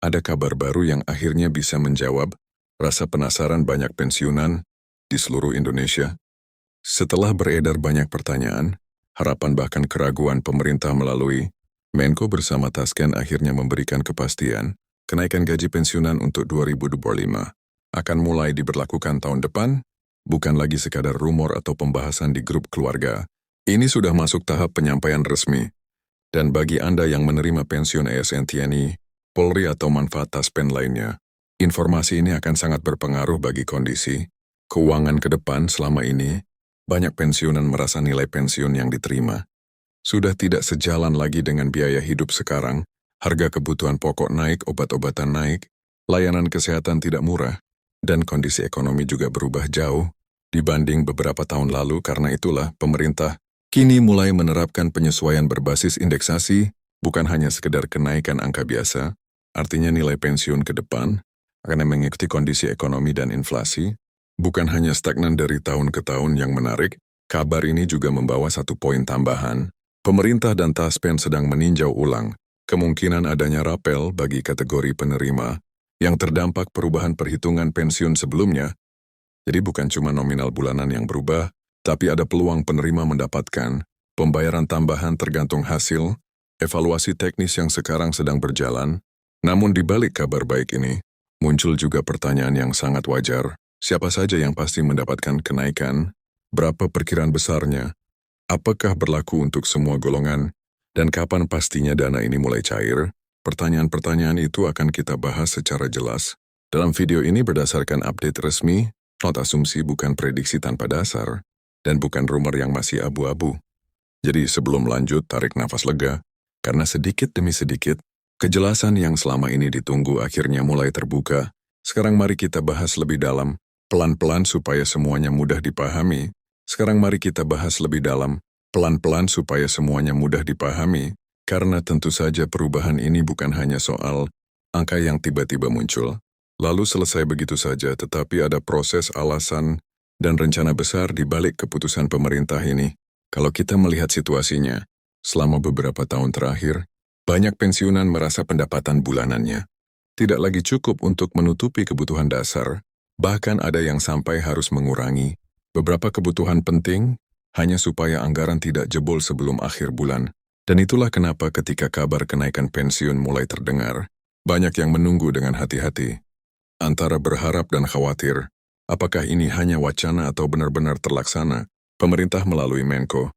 ada kabar baru yang akhirnya bisa menjawab rasa penasaran banyak pensiunan di seluruh Indonesia. Setelah beredar banyak pertanyaan, harapan bahkan keraguan pemerintah melalui Menko bersama Tasken akhirnya memberikan kepastian kenaikan gaji pensiunan untuk 2025 akan mulai diberlakukan tahun depan, bukan lagi sekadar rumor atau pembahasan di grup keluarga. Ini sudah masuk tahap penyampaian resmi. Dan bagi Anda yang menerima pensiun ASN TNI, Polri atau manfaat Taspen lainnya, informasi ini akan sangat berpengaruh bagi kondisi keuangan ke depan. Selama ini, banyak pensiunan merasa nilai pensiun yang diterima sudah tidak sejalan lagi dengan biaya hidup sekarang, harga kebutuhan pokok naik, obat-obatan naik, layanan kesehatan tidak murah, dan kondisi ekonomi juga berubah jauh dibanding beberapa tahun lalu. Karena itulah pemerintah kini mulai menerapkan penyesuaian berbasis indeksasi, bukan hanya sekedar kenaikan angka biasa, artinya nilai pensiun ke depan akan mengikuti kondisi ekonomi dan inflasi, bukan hanya stagnan dari tahun ke tahun. Yang menarik, kabar ini juga membawa satu poin tambahan. Pemerintah dan Taspen sedang meninjau ulang kemungkinan adanya rapel bagi kategori penerima yang terdampak perubahan perhitungan pensiun sebelumnya. Jadi bukan cuma nominal bulanan yang berubah, tapi ada peluang penerima mendapatkan pembayaran tambahan tergantung hasil evaluasi teknis yang sekarang sedang berjalan. Namun di balik kabar baik ini, muncul juga pertanyaan yang sangat wajar. Siapa saja yang pasti mendapatkan kenaikan? Berapa perkiraan besarnya? Apakah berlaku untuk semua golongan? Dan kapan pastinya dana ini mulai cair? Pertanyaan-pertanyaan itu akan kita bahas secara jelas dalam video ini berdasarkan update resmi, not asumsi, bukan prediksi tanpa dasar, dan bukan rumor yang masih abu-abu. Jadi sebelum lanjut, tarik nafas lega, karena sedikit demi sedikit, kejelasan yang selama ini ditunggu akhirnya mulai terbuka. Sekarang mari kita bahas lebih dalam, pelan-pelan supaya semuanya mudah dipahami. Karena tentu saja perubahan ini bukan hanya soal angka yang tiba-tiba muncul, lalu selesai begitu saja, tetapi ada proses, alasan, dan rencana besar di balik keputusan pemerintah ini. Kalau kita melihat situasinya, selama beberapa tahun terakhir, banyak pensiunan merasa pendapatan bulanannya tidak lagi cukup untuk menutupi kebutuhan dasar, bahkan ada yang sampai harus mengurangi beberapa kebutuhan penting hanya supaya anggaran tidak jebol sebelum akhir bulan. Dan itulah kenapa ketika kabar kenaikan pensiun mulai terdengar, banyak yang menunggu dengan hati-hati. Antara berharap dan khawatir, apakah ini hanya wacana atau benar-benar terlaksana? Pemerintah melalui Menko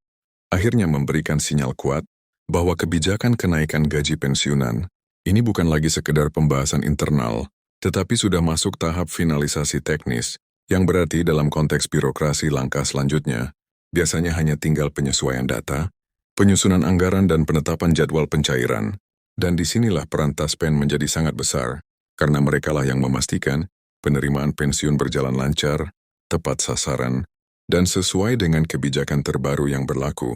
akhirnya memberikan sinyal kuat bahwa kebijakan kenaikan gaji pensiunan ini bukan lagi sekedar pembahasan internal, tetapi sudah masuk tahap finalisasi teknis, yang berarti dalam konteks birokrasi langkah selanjutnya biasanya hanya tinggal penyesuaian data, penyusunan anggaran, dan penetapan jadwal pencairan. Dan disinilah peran Taspen menjadi sangat besar, karena merekalah yang memastikan penerimaan pensiun berjalan lancar, tepat sasaran, dan sesuai dengan kebijakan terbaru yang berlaku.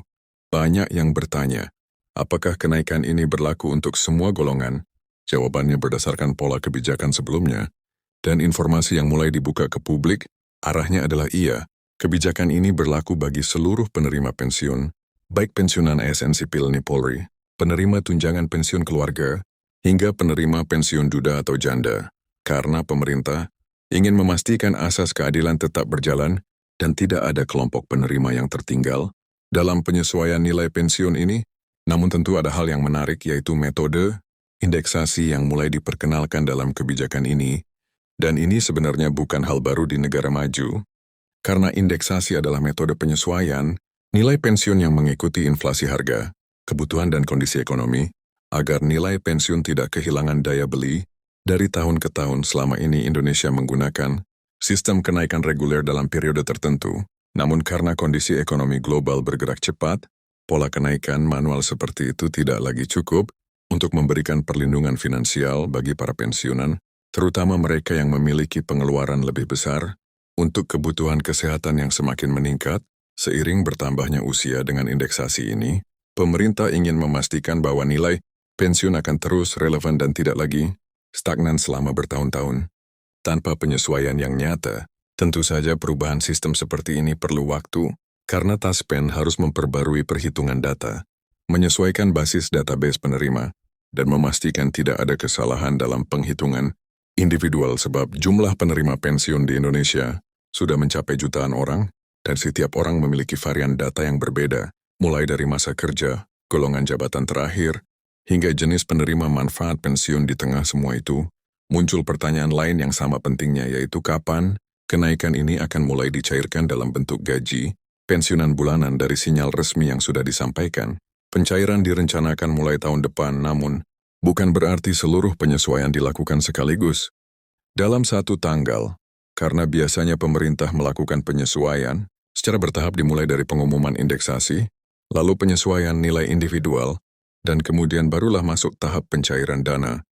Banyak yang bertanya, apakah kenaikan ini berlaku untuk semua golongan? Jawabannya berdasarkan pola kebijakan sebelumnya, dan informasi yang mulai dibuka ke publik, arahnya adalah iya, kebijakan ini berlaku bagi seluruh penerima pensiun, baik pensiunan ASN sipil TNI Polri, penerima tunjangan pensiun keluarga, hingga penerima pensiun duda atau janda. Karena pemerintah ingin memastikan asas keadilan tetap berjalan dan tidak ada kelompok penerima yang tertinggal dalam penyesuaian nilai pensiun ini. Namun tentu ada hal yang menarik, yaitu metode indeksasi yang mulai diperkenalkan dalam kebijakan ini. Dan ini sebenarnya bukan hal baru di negara maju, karena indeksasi adalah metode penyesuaian nilai pensiun yang mengikuti inflasi harga, kebutuhan, dan kondisi ekonomi, agar nilai pensiun tidak kehilangan daya beli. Dari tahun ke tahun selama ini Indonesia menggunakan sistem kenaikan reguler dalam periode tertentu. Namun karena kondisi ekonomi global bergerak cepat, pola kenaikan manual seperti itu tidak lagi cukup untuk memberikan perlindungan finansial bagi para pensiunan, terutama mereka yang memiliki pengeluaran lebih besar untuk kebutuhan kesehatan yang semakin meningkat. Seiring bertambahnya usia dengan indeksasi ini, pemerintah ingin memastikan bahwa nilai pensiun akan terus relevan dan tidak lagi stagnan selama bertahun-tahun. Tanpa penyesuaian yang nyata, tentu saja perubahan sistem seperti ini perlu waktu, karena Taspen harus memperbarui perhitungan data, menyesuaikan basis database penerima, dan memastikan tidak ada kesalahan dalam penghitungan individual sebab jumlah penerima pensiun di Indonesia sudah mencapai jutaan orang dan setiap orang memiliki varian data yang berbeda, mulai dari masa kerja, golongan jabatan terakhir, hingga jenis penerima manfaat pensiun. Di tengah semua itu, muncul pertanyaan lain yang sama pentingnya, yaitu kapan kenaikan ini akan mulai dicairkan dalam bentuk gaji, pensiunan bulanan. Dari sinyal resmi yang sudah disampaikan, pencairan direncanakan mulai tahun depan, namun bukan berarti seluruh penyesuaian dilakukan sekaligus dalam satu tanggal, karena biasanya pemerintah melakukan penyesuaian secara bertahap dimulai dari pengumuman indeksasi, lalu penyesuaian nilai individual, dan kemudian barulah masuk tahap pencairan dana.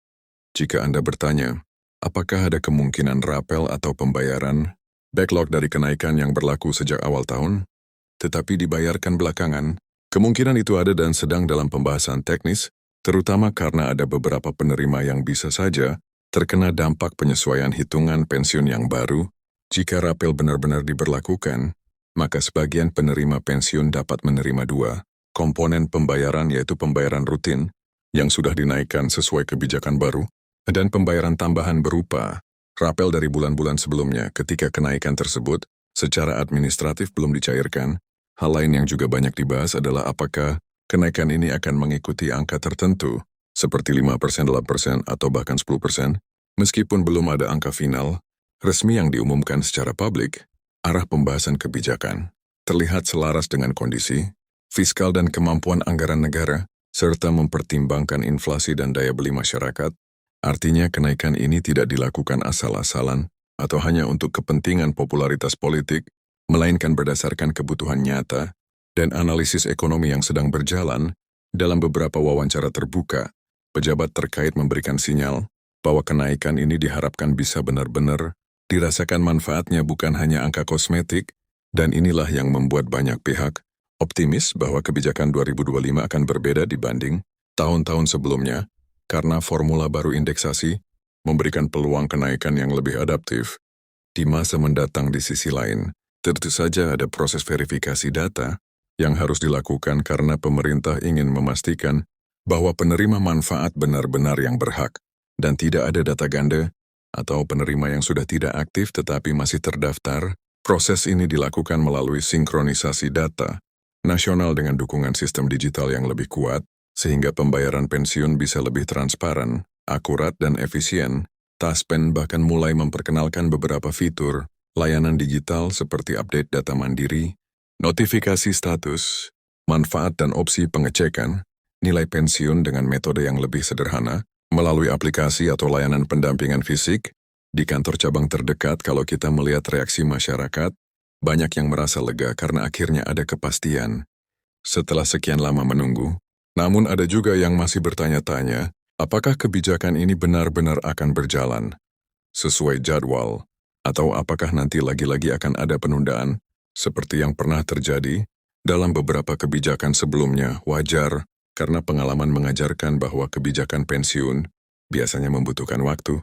Jika Anda bertanya, apakah ada kemungkinan rapel atau pembayaran backlog dari kenaikan yang berlaku sejak awal tahun, tetapi dibayarkan belakangan? Kemungkinan itu ada dan sedang dalam pembahasan teknis, terutama karena ada beberapa penerima yang bisa saja terkena dampak penyesuaian hitungan pensiun yang baru. Jika rapel benar-benar diberlakukan, maka sebagian penerima pensiun dapat menerima dua komponen pembayaran, yaitu pembayaran rutin yang sudah dinaikkan sesuai kebijakan baru, dan pembayaran tambahan berupa rapel dari bulan-bulan sebelumnya ketika kenaikan tersebut secara administratif belum dicairkan. Hal lain yang juga banyak dibahas adalah apakah kenaikan ini akan mengikuti angka tertentu, seperti 5%, 8%, atau bahkan 10%, meskipun belum ada angka final resmi yang diumumkan secara publik. Arah pembahasan kebijakan terlihat selaras dengan kondisi fiskal dan kemampuan anggaran negara, serta mempertimbangkan inflasi dan daya beli masyarakat. Artinya kenaikan ini tidak dilakukan asal-asalan atau hanya untuk kepentingan popularitas politik, melainkan berdasarkan kebutuhan nyata dan analisis ekonomi yang sedang berjalan. Dalam beberapa wawancara terbuka, pejabat terkait memberikan sinyal bahwa kenaikan ini diharapkan bisa benar-benar dirasakan manfaatnya, bukan hanya angka kosmetik, dan inilah yang membuat banyak pihak optimis bahwa kebijakan 2025 akan berbeda dibanding tahun-tahun sebelumnya, karena formula baru indeksasi memberikan peluang kenaikan yang lebih adaptif di masa mendatang. Di sisi lain, tentu saja ada proses verifikasi data yang harus dilakukan karena pemerintah ingin memastikan bahwa penerima manfaat benar-benar yang berhak dan tidak ada data ganda atau penerima yang sudah tidak aktif tetapi masih terdaftar. Proses ini dilakukan melalui sinkronisasi data nasional dengan dukungan sistem digital yang lebih kuat, sehingga pembayaran pensiun bisa lebih transparan, akurat, dan efisien. Taspen bahkan mulai memperkenalkan beberapa fitur layanan digital seperti update data mandiri, notifikasi status, manfaat dan opsi pengecekan nilai pensiun dengan metode yang lebih sederhana, melalui aplikasi atau layanan pendampingan fisik di kantor cabang terdekat. Kalau kita melihat reaksi masyarakat, banyak yang merasa lega karena akhirnya ada kepastian setelah sekian lama menunggu. Namun ada juga yang masih bertanya-tanya, apakah kebijakan ini benar-benar akan berjalan sesuai jadwal, atau apakah nanti lagi-lagi akan ada penundaan, seperti yang pernah terjadi dalam beberapa kebijakan sebelumnya. Wajar, karena pengalaman mengajarkan bahwa kebijakan pensiun biasanya membutuhkan waktu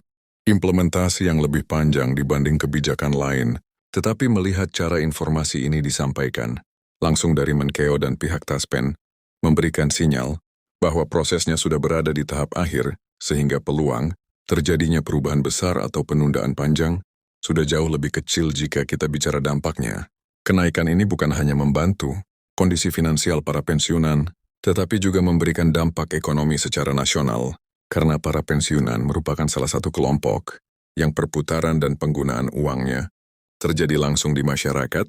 implementasi yang lebih panjang dibanding kebijakan lain. Tetapi melihat cara informasi ini disampaikan langsung dari Menkeu dan pihak Taspen, memberikan sinyal bahwa prosesnya sudah berada di tahap akhir, sehingga peluang terjadinya perubahan besar atau penundaan panjang sudah jauh lebih kecil jika kita bicara dampaknya. Kenaikan ini bukan hanya membantu kondisi finansial para pensiunan, tetapi juga memberikan dampak ekonomi secara nasional, karena para pensiunan merupakan salah satu kelompok yang perputaran dan penggunaan uangnya terjadi langsung di masyarakat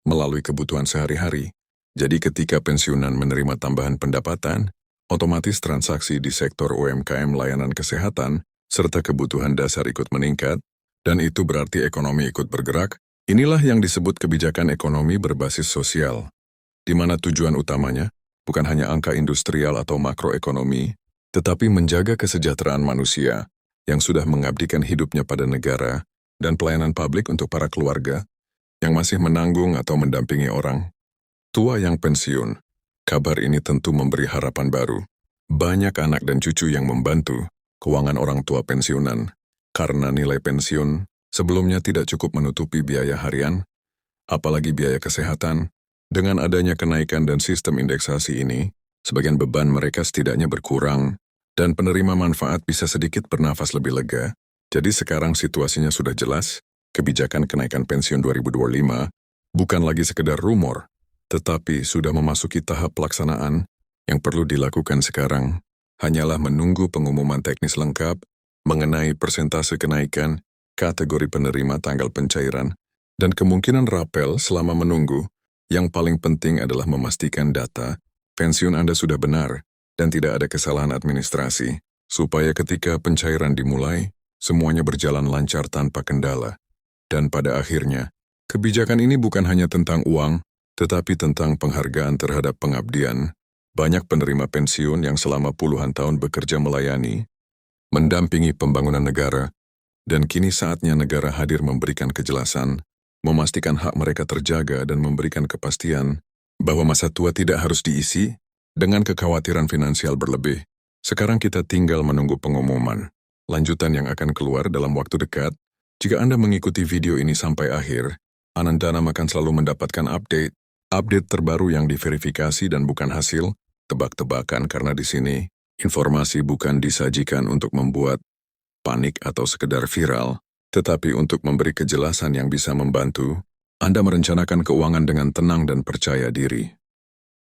melalui kebutuhan sehari-hari. Jadi ketika pensiunan menerima tambahan pendapatan, otomatis transaksi di sektor UMKM, layanan kesehatan, serta kebutuhan dasar ikut meningkat, dan itu berarti ekonomi ikut bergerak. Inilah yang disebut kebijakan ekonomi berbasis sosial, di mana tujuan utamanya bukan hanya angka industrial atau makroekonomi, tetapi menjaga kesejahteraan manusia yang sudah mengabdikan hidupnya pada negara dan pelayanan publik untuk para keluarga yang masih menanggung atau mendampingi orang tua yang pensiun. Kabar ini tentu memberi harapan baru. Banyak anak dan cucu yang membantu keuangan orang tua pensiunan, karena nilai pensiun sebelumnya tidak cukup menutupi biaya harian, apalagi biaya kesehatan. Dengan adanya kenaikan dan sistem indeksasi ini, sebagian beban mereka setidaknya berkurang, dan penerima manfaat bisa sedikit bernafas lebih lega. Jadi sekarang situasinya sudah jelas, kebijakan kenaikan pensiun 2025 bukan lagi sekedar rumor, tetapi sudah memasuki tahap pelaksanaan. Yang perlu dilakukan sekarang hanyalah menunggu pengumuman teknis lengkap mengenai persentase kenaikan, kategori penerima, tanggal pencairan, dan kemungkinan rapel. Selama menunggu, yang paling penting adalah memastikan data pensiun Anda sudah benar dan tidak ada kesalahan administrasi, supaya ketika pencairan dimulai, semuanya berjalan lancar tanpa kendala. Dan pada akhirnya, kebijakan ini bukan hanya tentang uang, tetapi tentang penghargaan terhadap pengabdian. Banyak penerima pensiun yang selama puluhan tahun bekerja melayani, mendampingi pembangunan negara, dan kini saatnya negara hadir memberikan kejelasan, memastikan hak mereka terjaga dan memberikan kepastian bahwa masa tua tidak harus diisi dengan kekhawatiran finansial berlebih. Sekarang kita tinggal menunggu pengumuman lanjutan yang akan keluar dalam waktu dekat. Jika Anda mengikuti video ini sampai akhir, Anandanam akan selalu mendapatkan update terbaru yang diverifikasi dan bukan hasil tebak-tebakan, karena di sini informasi bukan disajikan untuk membuat panik atau sekedar viral, tetapi untuk memberi kejelasan yang bisa membantu Anda merencanakan keuangan dengan tenang dan percaya diri.